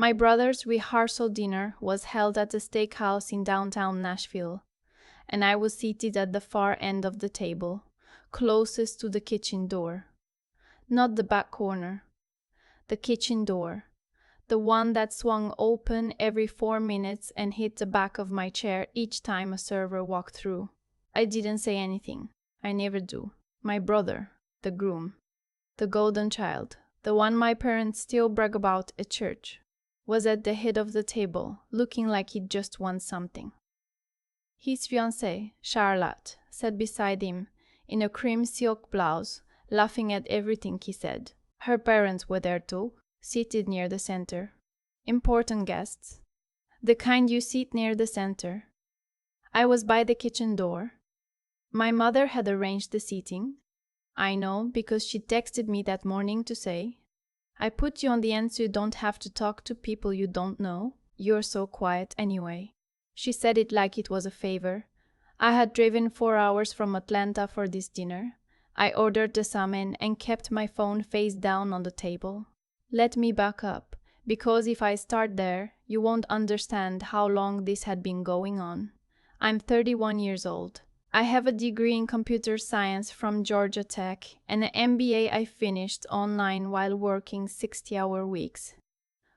My brother's rehearsal dinner was held at a steakhouse in downtown Nashville, and I was seated at the far end of the table, closest to the kitchen door. Not the back corner, the kitchen door, the one that swung open every 4 minutes and hit the back of my chair each time a server walked through. I didn't say anything. I never do. My brother, the groom, the golden child, the one my parents still brag about at church, was at the head of the table, looking like he'd just won something. His fiancée, Charlotte, sat beside him in a cream silk blouse, laughing at everything he said. Her parents were there too, seated near the center. Important guests. The kind you sit near the center. I was by the kitchen door. My mother had arranged the seating. I know because she texted me that morning to say, "I put you on the end so you don't have to talk to people you don't know. You're so quiet anyway." She said it like it was a favor. I had driven 4 hours from Atlanta for this dinner. I ordered the salmon and kept my phone face down on the table. Let me back up, because if I start there, you won't understand how long this had been going on. I'm 31 years old. I have a degree in computer science from Georgia Tech and an MBA I finished online while working 60-hour weeks.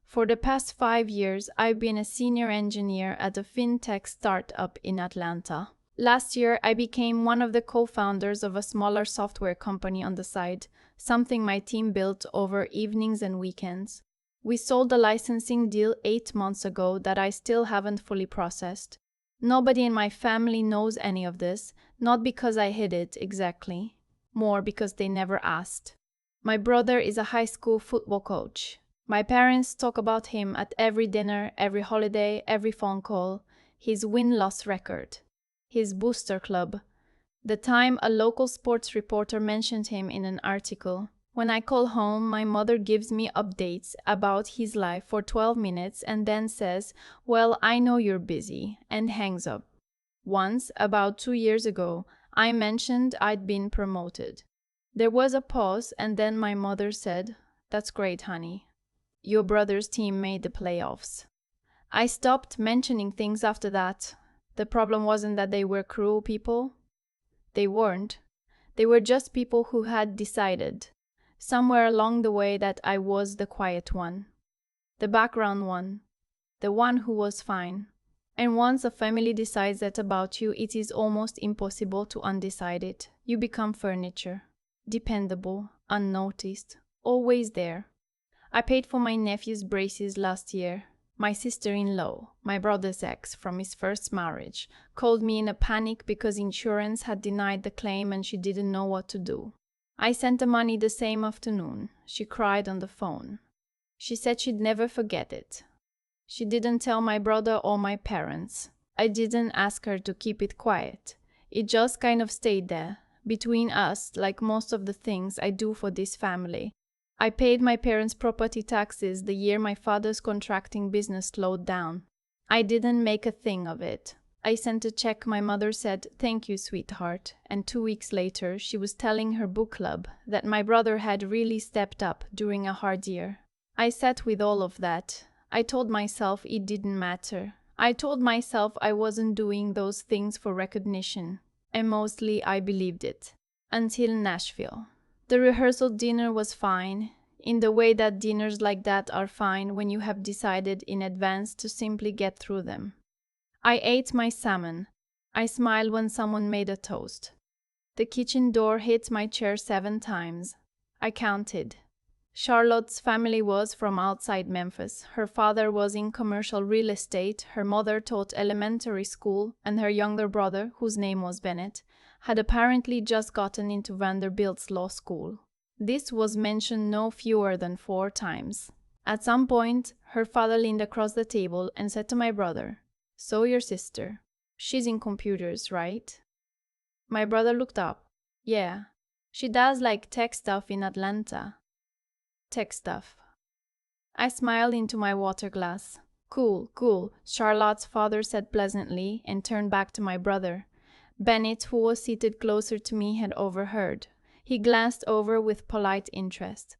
For the past 5 years, I've been a senior engineer at a fintech startup in Atlanta. Last year, I became one of the co-founders of a smaller software company on the side, something my team built over evenings and weekends. We sold a licensing deal 8 months ago that I still haven't fully processed. Nobody in my family knows any of this, not because I hid it exactly, more because they never asked. My brother is a high school football coach. My parents talk about him at every dinner, every holiday, every phone call, his win-loss record, his booster club, the time a local sports reporter mentioned him in an article. When I call home, my mother gives me updates about his life for 12 minutes and then says, "Well, I know you're busy," and hangs up. Once, about 2 years ago, I mentioned I'd been promoted. There was a pause and then my mother said, "That's great, honey. Your brother's team made the playoffs." I stopped mentioning things after that. The problem wasn't that they were cruel people. They weren't. They were just people who had decided, somewhere along the way, that I was the quiet one, the background one, the one who was fine. And once a family decides that about you, it is almost impossible to undecide it. You become furniture, dependable, unnoticed, always there. I paid for my nephew's braces last year. My sister-in-law, my brother's ex from his first marriage, called me in a panic because insurance had denied the claim and she didn't know what to do. I sent the money the same afternoon. She cried on the phone. She said she'd never forget it. She didn't tell my brother or my parents. I didn't ask her to keep it quiet. It just kind of stayed there, between us, like most of the things I do for this family. I paid my parents' property taxes the year my father's contracting business slowed down. I didn't make a thing of it. I sent a check. My mother said, "Thank you, sweetheart," and 2 weeks later she was telling her book club that my brother had really stepped up during a hard year. I sat with all of that. I told myself it didn't matter. I told myself I wasn't doing those things for recognition, and mostly I believed it. Until Nashville. The rehearsal dinner was fine, in the way that dinners like that are fine when you have decided in advance to simply get through them. I ate my salmon. I smiled when someone made a toast. The kitchen door hit my chair 7 times. I counted. Charlotte's family was from outside Memphis. Her father was in commercial real estate, her mother taught elementary school, and her younger brother, whose name was Bennett, had apparently just gotten into Vanderbilt's law school. This was mentioned no fewer than 4 times. At some point, her father leaned across the table and said to my brother, "So your sister, she's in computers, right?" My brother looked up. "Yeah, she does like tech stuff in Atlanta." Tech stuff. I smiled into my water glass. "Cool, cool," Charlotte's father said pleasantly and turned back to my brother. Bennett, who was seated closer to me, had overheard. He glanced over with polite interest.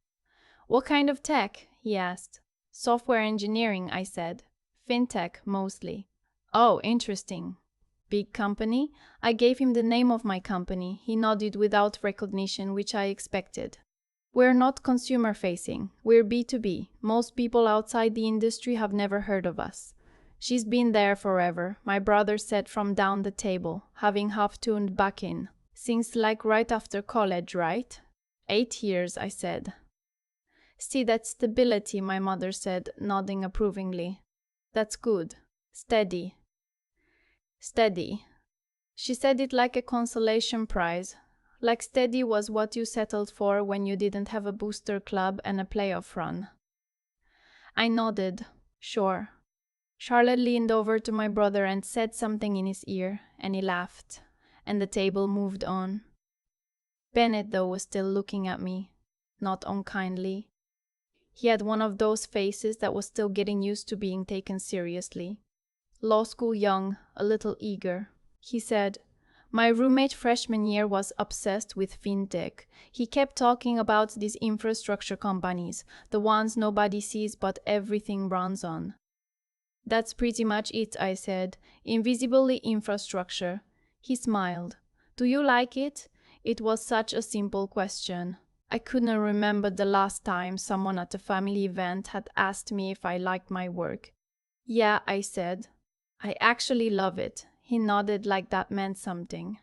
"What kind of tech?" he asked. Software engineering, I said. Fintech, mostly. Oh, interesting. Big company? I gave him the name of my company. He nodded without recognition, which I expected. We're not consumer-facing. We're B2B. Most people outside the industry have never heard of us. She's been there forever, my brother said from down the table, having half-tuned back in. Since like right after college, right? 8 years, I said. See that stability, my mother said, nodding approvingly. That's good. Steady. Steady. She said it like a consolation prize. Like steady was what you settled for when you didn't have a booster club and a playoff run. I nodded. Sure. Charlotte leaned over to my brother and said something in his ear, and he laughed, and the table moved on. Bennett, though, was still looking at me, not unkindly. He had one of those faces that was still getting used to being taken seriously. Law school young, a little eager. He said, my roommate freshman year was obsessed with fintech. He kept talking about these infrastructure companies, the ones nobody sees but everything runs on. That's pretty much it, I said. Invisibly infrastructure. He smiled. Do you like it? It was such a simple question. I couldn't remember the last time someone at a family event had asked me if I liked my work. Yeah, I said. I actually love it. He nodded like that meant something.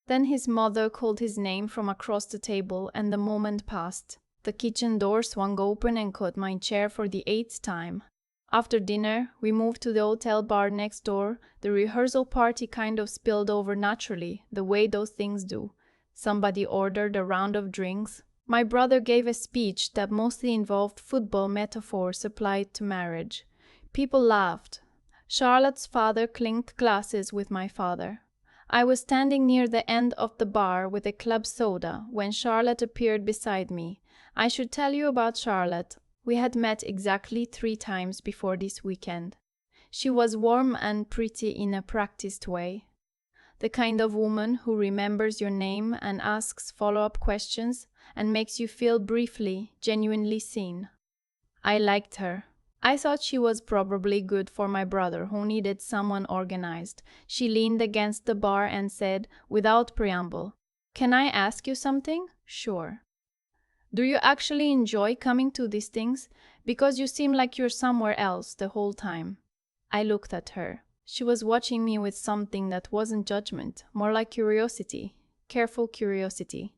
Then his mother called his name from across the table and the moment passed. The kitchen door swung open and caught my chair for the 8th time. After dinner, we moved to the hotel bar next door. The rehearsal party kind of spilled over naturally, the way those things do. Somebody ordered a round of drinks. My brother gave a speech that mostly involved football metaphors applied to marriage. People laughed. Charlotte's father clinked glasses with my father. I was standing near the end of the bar with a club soda when Charlotte appeared beside me. I should tell you about Charlotte. We had met exactly 3 times before this weekend. She was warm and pretty in a practiced way. The kind of woman who remembers your name and asks follow-up questions and makes you feel briefly, genuinely seen. I liked her. I thought she was probably good for my brother, who needed someone organized. She leaned against the bar and said, without preamble, "Can I ask you something?" "Sure." "Do you actually enjoy coming to these things? Because you seem like you're somewhere else the whole time." I looked at her. She was watching me with something that wasn't judgment, more like curiosity, careful curiosity.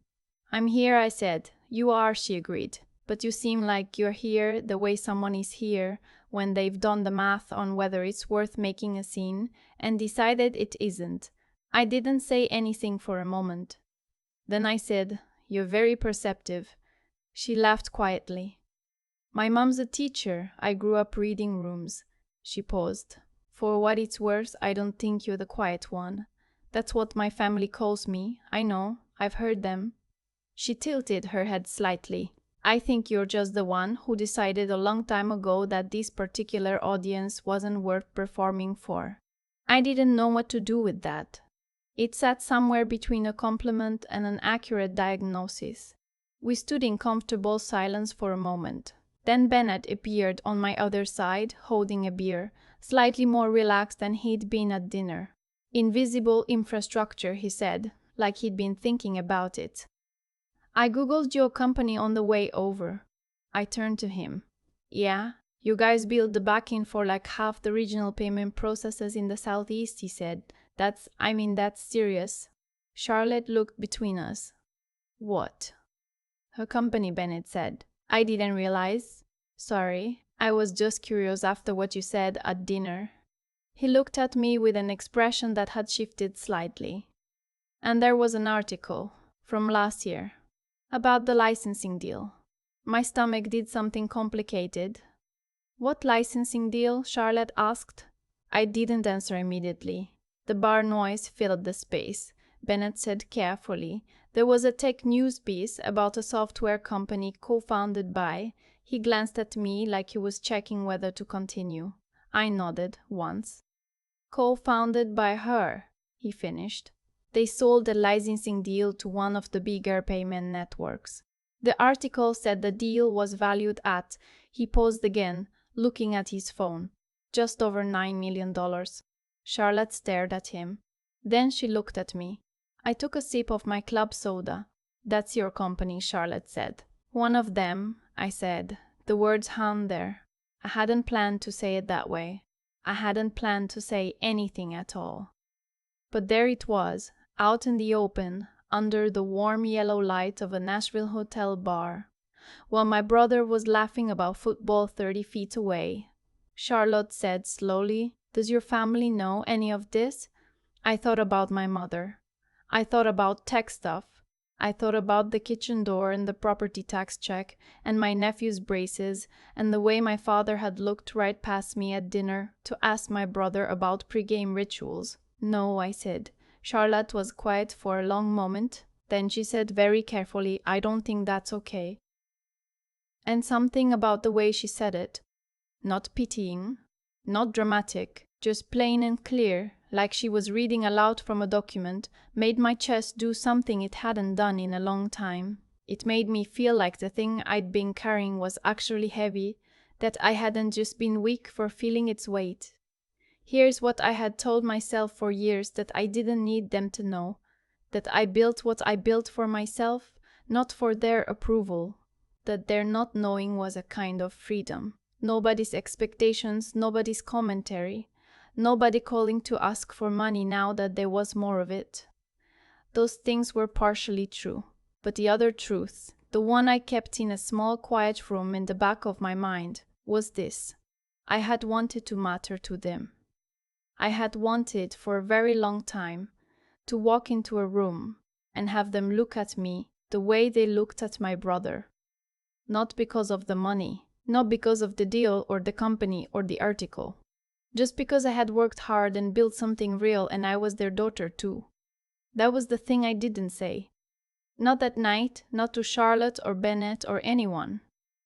"I'm here," I said. "You are," she agreed. "But you seem like you're here the way someone is here when they've done the math on whether it's worth making a scene and decided it isn't." I didn't say anything for a moment. Then I said, "You're very perceptive." She laughed quietly. "My mom's a teacher. I grew up reading rooms." She paused. "For what it's worth, I don't think you're the quiet one. That's what my family calls me. I know. I've heard them." She tilted her head slightly. "I think you're just the one who decided a long time ago that this particular audience wasn't worth performing for." I didn't know what to do with that. It sat somewhere between a compliment and an accurate diagnosis. We stood in comfortable silence for a moment. Then Bennett appeared on my other side, holding a beer, slightly more relaxed than he'd been at dinner. "Invisible infrastructure," he said, like he'd been thinking about it. "I googled your company on the way over." I turned to him. "Yeah? You guys build the backend for like half the regional payment processes in the Southeast," he said. That's serious." Charlotte looked between us. "What?" "Her company," Bennett said. "I didn't realize." "Sorry. I was just curious after what you said at dinner." He looked at me with an expression that had shifted slightly. "And there was an article from last year about the licensing deal." My stomach did something complicated. "What licensing deal?" Charlotte asked. I didn't answer immediately. The bar noise filled the space. Bennett said carefully, "There was a tech news piece about a software company co-founded by..." He glanced at me like he was checking whether to continue. I nodded once. "Co-founded by her," he finished. "They sold a licensing deal to one of the bigger payment networks. The article said the deal was valued at..." He paused again, looking at his phone. Just over $9 million. Charlotte stared at him. Then she looked at me. I took a sip of my club soda. That's your company, Charlotte said. One of them, I said. The words hung there. I hadn't planned to say it that way. I hadn't planned to say anything at all. But there it was, out in the open, under the warm yellow light of a Nashville hotel bar, while my brother was laughing about football 30 feet away. Charlotte said slowly, "Does your family know any of this?" I thought about my mother. I thought about tech stuff. I thought about the kitchen door and the property tax check and my nephew's braces and the way my father had looked right past me at dinner to ask my brother about pre-game rituals. "No," I said. Charlotte was quiet for a long moment. Then she said very carefully, "I don't think that's okay." And something about the way she said it, not pitying, not dramatic, just plain and clear, like she was reading aloud from a document, made my chest do something it hadn't done in a long time. It made me feel like the thing I'd been carrying was actually heavy, that I hadn't just been weak for feeling its weight. Here's what I had told myself for years that I didn't need them to know, that I built what I built for myself, not for their approval, that their not knowing was a kind of freedom. Nobody's expectations, nobody's commentary, nobody calling to ask for money now that there was more of it. Those things were partially true, but the other truth, the one I kept in a small quiet room in the back of my mind, was this: I had wanted to matter to them. I had wanted for a very long time to walk into a room and have them look at me the way they looked at my brother. Not because of the money, not because of the deal or the company or the article. Just because I had worked hard and built something real and I was their daughter too. That was the thing I didn't say. Not that night, not to Charlotte or Bennett or anyone.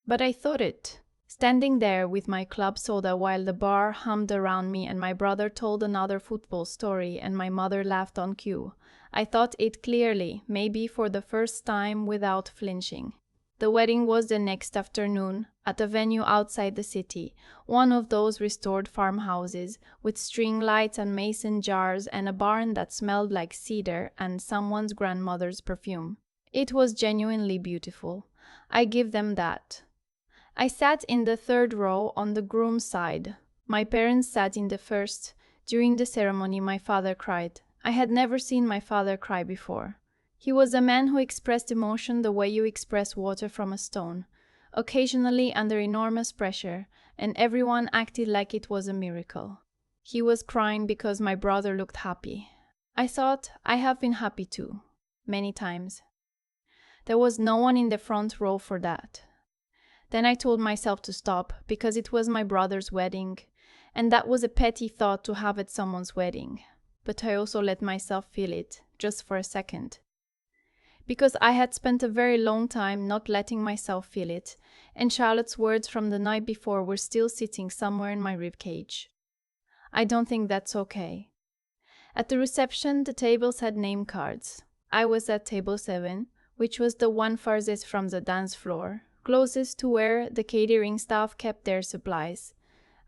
But I thought it. Standing there with my club soda while the bar hummed around me and my brother told another football story and my mother laughed on cue, I thought it clearly, maybe for the first time without flinching. The wedding was the next afternoon, at a venue outside the city, one of those restored farmhouses, with string lights and mason jars and a barn that smelled like cedar and someone's grandmother's perfume. It was genuinely beautiful. I give them that. I sat in the third row on the groom's side. My parents sat in the first. During the ceremony, my father cried. I had never seen my father cry before. He was a man who expressed emotion the way you express water from a stone, occasionally under enormous pressure, and everyone acted like it was a miracle. He was crying because my brother looked happy. I thought, I have been happy too, many times. There was no one in the front row for that. Then I told myself to stop, because it was my brother's wedding, and that was a petty thought to have at someone's wedding. But I also let myself feel it, just for a second. Because I had spent a very long time not letting myself feel it, and Charlotte's words from the night before were still sitting somewhere in my ribcage. I don't think that's okay. At the reception, the tables had name cards. I was at table 7, which was the one farthest from the dance floor, closest to where the catering staff kept their supplies.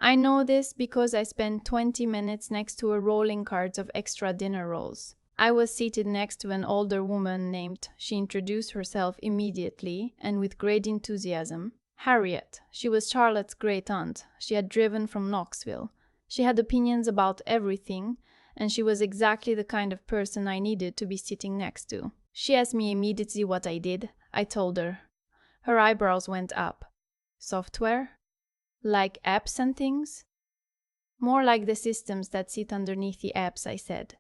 I know this because I spent 20 minutes next to a rolling cart of extra dinner rolls. I was seated next to an older woman named, she introduced herself immediately and with great enthusiasm, Harriet. She was Charlotte's great aunt. She had driven from Knoxville. She had opinions about everything, and she was exactly the kind of person I needed to be sitting next to. She asked me immediately what I did. I told her. Her eyebrows went up. Software? Like apps and things? More like the systems that sit underneath the apps, I said.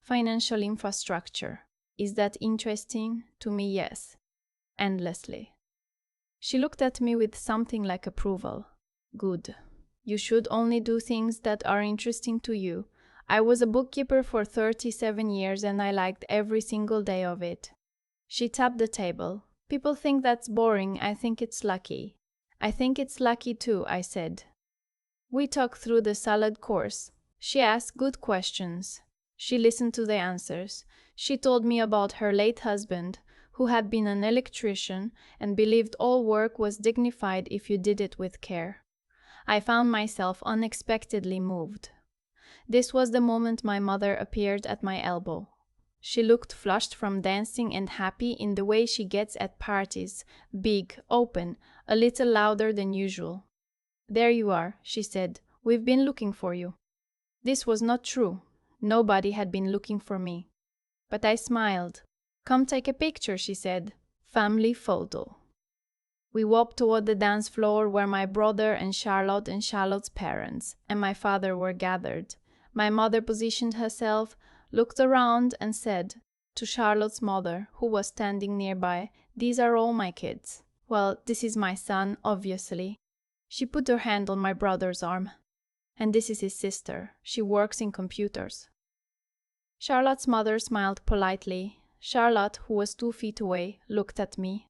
Financial infrastructure. Is that interesting? To me, yes. Endlessly. She looked at me with something like approval. Good. You should only do things that are interesting to you. I was a bookkeeper for 37 years and I liked every single day of it. She tapped the table. People think that's boring. I think it's lucky. I think it's lucky too, I said. We talked through the salad course. She asked good questions. She listened to the answers. She told me about her late husband, who had been an electrician and believed all work was dignified if you did it with care. I found myself unexpectedly moved. This was the moment my mother appeared at my elbow. She looked flushed from dancing and happy in the way she gets at parties, big, open, a little louder than usual. "There you are," she said. "We've been looking for you." This was not true. Nobody had been looking for me. But I smiled. "Come take a picture," she said. "Family photo." We walked toward the dance floor where my brother and Charlotte's parents and my father were gathered. My mother positioned herself, looked around, and said to Charlotte's mother, who was standing nearby, "These are all my kids. Well, this is my son, obviously." She put her hand on my brother's arm. "And this is his sister. She works in computers." Charlotte's mother smiled politely. Charlotte, who was 2 feet away, looked at me.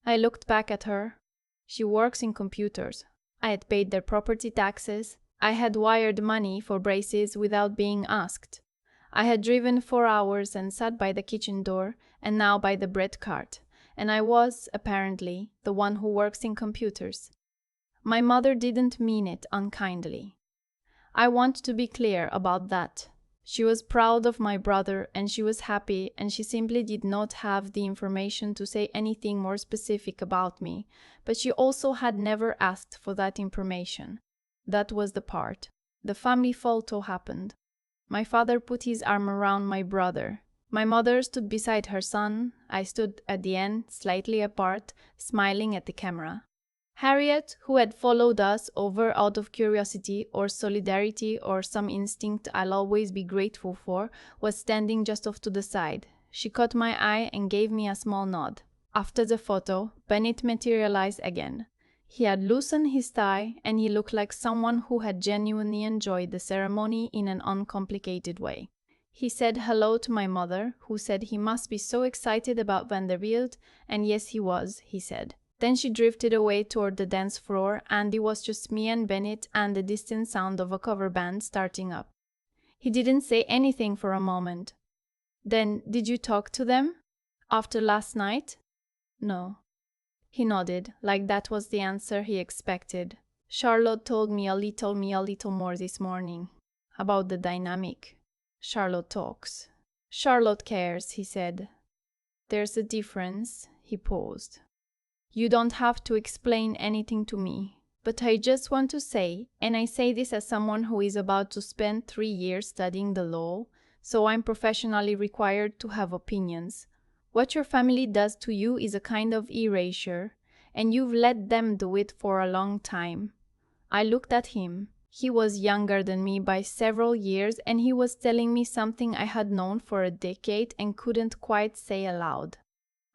I looked back at her. She works in computers. I had paid their property taxes. I had wired money for braces without being asked. I had driven 4 hours and sat by the kitchen door, and now by the bread cart, and I was, apparently, the one who works in computers. My mother didn't mean it unkindly. I want to be clear about that. She was proud of my brother and she was happy, and she simply did not have the information to say anything more specific about me, but she also had never asked for that information. That was the part. The family photo happened. My father put his arm around my brother. My mother stood beside her son. I stood at the end, slightly apart, smiling at the camera. Harriet, who had followed us over out of curiosity or solidarity or some instinct I'll always be grateful for, was standing just off to the side. She caught my eye and gave me a small nod. After the photo, Bennett materialized again. He had loosened his tie and he looked like someone who had genuinely enjoyed the ceremony in an uncomplicated way. He said hello to my mother, who said he must be so excited about Vanderbilt, and yes he was, he said. Then she drifted away toward the dance floor, and it was just me and Bennett and the distant sound of a cover band starting up. He didn't say anything for a moment. "Then, did you talk to them? After last night?" "No." He nodded, like that was the answer he expected. "Charlotte told me a little more this morning. About the dynamic. Charlotte talks. Charlotte cares," he said. "There's a difference." He paused. "You don't have to explain anything to me, but I just want to say, and I say this as someone who is about to spend 3 years studying the law, so I'm professionally required to have opinions. What your family does to you is a kind of erasure, and you've let them do it for a long time." I looked at him. He was younger than me by several years, and he was telling me something I had known for a decade and couldn't quite say aloud.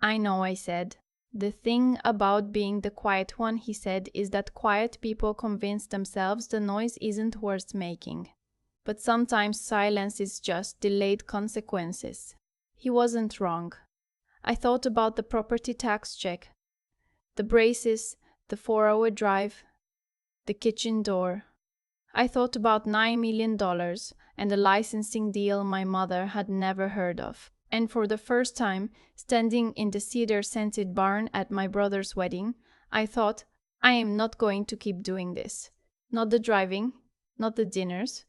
"I know," I said. "The thing about being the quiet one," he said, "is that quiet people convince themselves the noise isn't worth making. But sometimes silence is just delayed consequences." He wasn't wrong. I thought about the property tax check, the braces, the 4-hour drive, the kitchen door. I thought about $9 million and a licensing deal my mother had never heard of. And for the first time, standing in the cedar-scented barn at my brother's wedding, I thought, I am not going to keep doing this. Not the driving, not the dinners,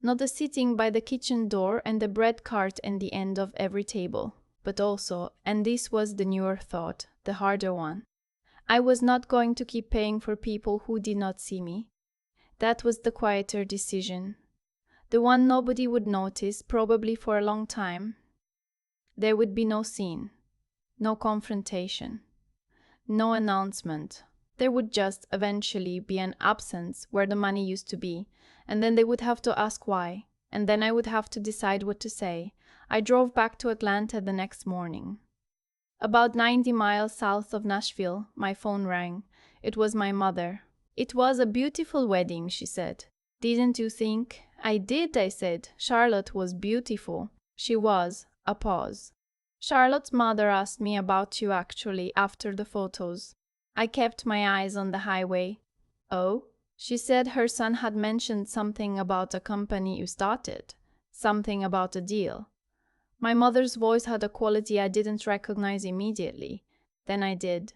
not the sitting by the kitchen door and the bread cart and the end of every table, but also, and this was the newer thought, the harder one, I was not going to keep paying for people who did not see me. That was the quieter decision, the one nobody would notice, probably for a long time. There would be no scene, no confrontation, no announcement. There would just eventually be an absence where the money used to be, and then they would have to ask why, and then I would have to decide what to say. I drove back to Atlanta the next morning. About 90 miles south of Nashville, my phone rang. It was my mother. "It was a beautiful wedding," she said. "Didn't you think?" "I did," I said. "Charlotte was beautiful." "She was." A pause. "Charlotte's mother asked me about you actually after the photos." I kept my eyes on the highway. "Oh?" "She said her son had mentioned something about a company you started. Something about a deal." My mother's voice had a quality I didn't recognize immediately. Then I did.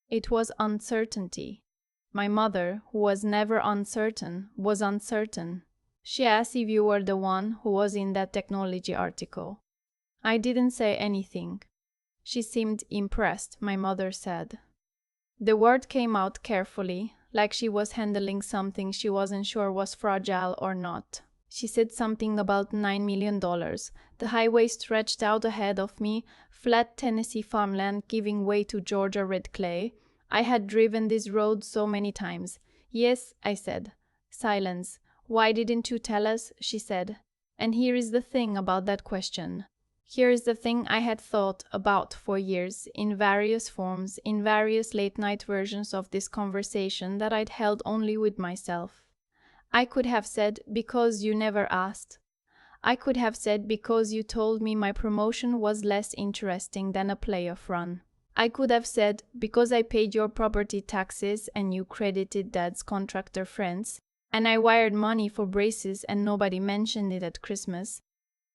It was uncertainty. My mother, who was never uncertain, was uncertain. She asked if you were the one who was in that technology article. I didn't say anything. She seemed impressed, my mother said. The word came out carefully, like she was handling something she wasn't sure was fragile or not. She said something about $9 million. The highway stretched out ahead of me, flat Tennessee farmland giving way to Georgia red clay. I had driven this road so many times. Yes, I said. Silence. Why didn't you tell us? She said. And here is the thing about that question. Here is the thing I had thought about for years, in various forms, in various late-night versions of this conversation that I'd held only with myself. I could have said, because you never asked. I could have said, because you told me my promotion was less interesting than a playoff run. I could have said, because I paid your property taxes and you credited Dad's contractor friends, and I wired money for braces and nobody mentioned it at Christmas.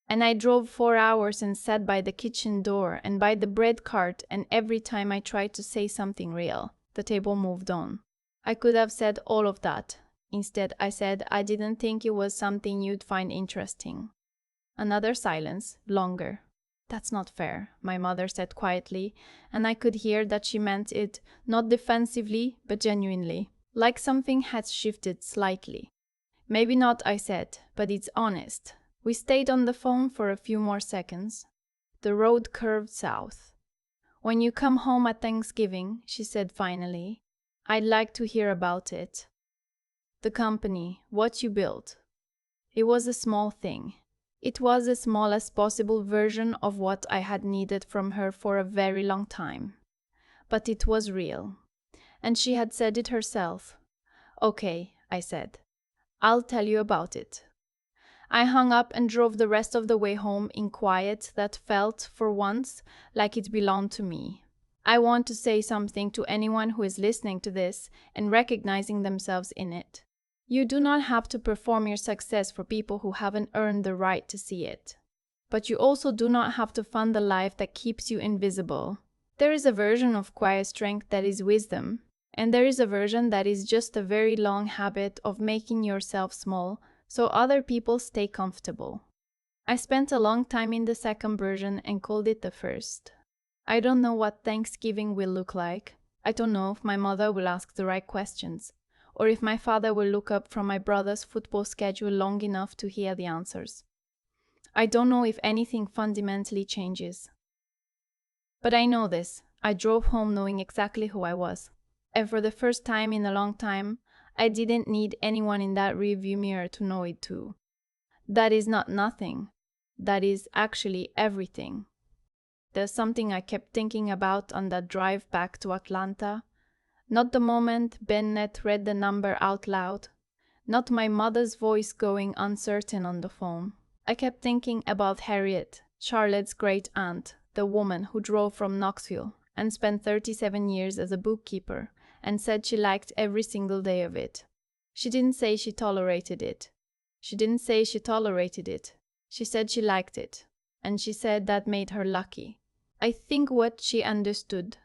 And I drove 4 hours and sat by the kitchen door and by the bread cart, and every time I tried to say something real, the table moved on. I could have said all of that. Instead, I said I didn't think it was something you'd find interesting. Another silence, longer. That's not fair, my mother said quietly, and I could hear that she meant it not defensively, but genuinely, like something had shifted slightly. Maybe not, I said, but it's honest. We stayed on the phone for a few more seconds. The road curved south. When you come home at Thanksgiving, she said finally, I'd like to hear about it. The company, what you built. It was a small thing. It was as small as possible version of what I had needed from her for a very long time. But it was real. And she had said it herself. Okay, I said. I'll tell you about it. I hung up and drove the rest of the way home in quiet that felt, for once, like it belonged to me. I want to say something to anyone who is listening to this and recognizing themselves in it. You do not have to perform your success for people who haven't earned the right to see it. But you also do not have to fund the life that keeps you invisible. There is a version of quiet strength that is wisdom, and there is a version that is just a very long habit of making yourself small so other people stay comfortable. I spent a long time in the second version and called it the first. I don't know what Thanksgiving will look like. I don't know if my mother will ask the right questions, or if my father will look up from my brother's football schedule long enough to hear the answers. I don't know if anything fundamentally changes. But I know this. I drove home knowing exactly who I was. And for the first time in a long time, I didn't need anyone in that rearview mirror to know it too. That is not nothing. That is actually everything. There's something I kept thinking about on that drive back to Atlanta. Not the moment Bennett read the number out loud. Not my mother's voice going uncertain on the phone. I kept thinking about Harriet, Charlotte's great aunt, the woman who drove from Knoxville and spent 37 years as a bookkeeper and said she liked every single day of it. She didn't say she tolerated it. She didn't say she tolerated it. She said she liked it. And she said that made her lucky. I think what she understood,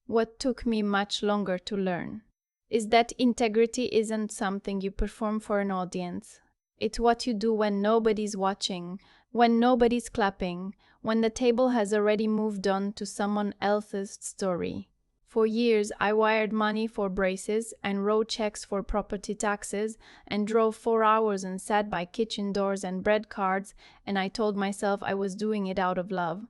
what took me much longer to learn, is that integrity isn't something you perform for an audience. It's what you do when nobody's watching, when nobody's clapping, when the table has already moved on to someone else's story. For years, I wired money for braces and wrote checks for property taxes and drove 4 hours and sat by kitchen doors and bread carts, and I told myself I was doing it out of love.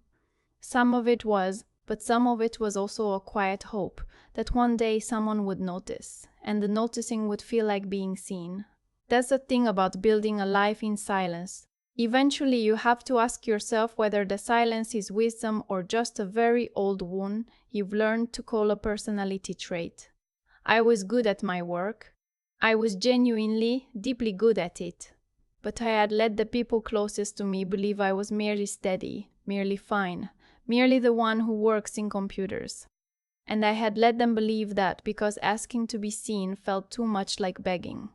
Some of it was, but some of it was also a quiet hope that one day someone would notice, and the noticing would feel like being seen. That's the thing about building a life in silence. Eventually, you have to ask yourself whether the silence is wisdom or just a very old wound you've learned to call a personality trait. I was good at my work. I was genuinely, deeply good at it. But I had let the people closest to me believe I was merely steady, merely fine, merely the one who works in computers. And I had let them believe that because asking to be seen felt too much like begging.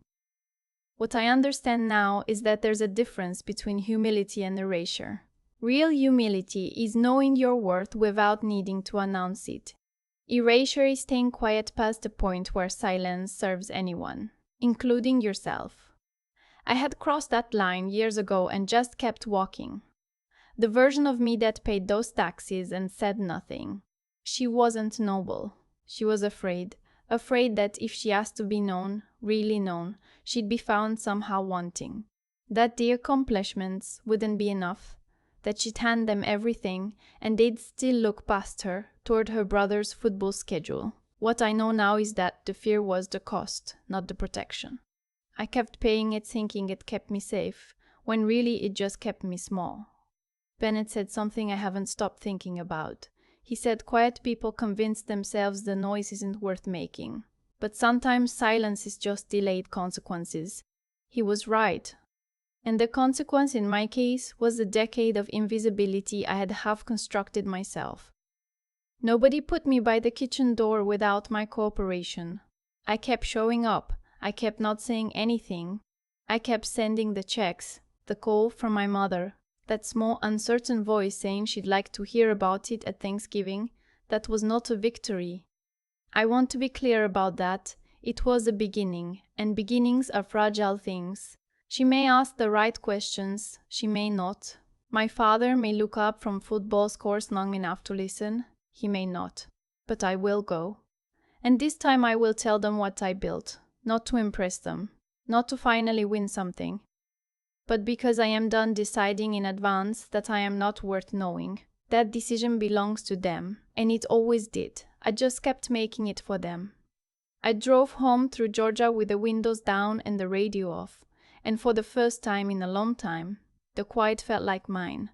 What I understand now is that there's a difference between humility and erasure. Real humility is knowing your worth without needing to announce it. Erasure is staying quiet past the point where silence serves anyone, including yourself. I had crossed that line years ago and just kept walking. The version of me that paid those taxes and said nothing. She wasn't noble. She was afraid that if she asked to be known, really known, she'd be found somehow wanting. That the accomplishments wouldn't be enough, that she'd hand them everything and they'd still look past her toward her brother's football schedule. What I know now is that the fear was the cost, not the protection. I kept paying it thinking it kept me safe, when really it just kept me small. Bennett said something I haven't stopped thinking about. He said quiet people convince themselves the noise isn't worth making. But sometimes silence is just delayed consequences. He was right. And the consequence in my case was the decade of invisibility I had half constructed myself. Nobody put me by the kitchen door without my cooperation. I kept showing up. I kept not saying anything. I kept sending the checks, the call from my mother, that small uncertain voice saying she'd like to hear about it at Thanksgiving. That was not a victory. I want to be clear about that. It was a beginning, and beginnings are fragile things. She may ask the right questions, she may not. My father may look up from football scores long enough to listen, he may not. But I will go. And this time I will tell them what I built, not to impress them, not to finally win something, but because I am done deciding in advance that I am not worth knowing. That decision belongs to them, and it always did. I just kept making it for them. I drove home through Georgia with the windows down and the radio off, and for the first time in a long time, the quiet felt like mine.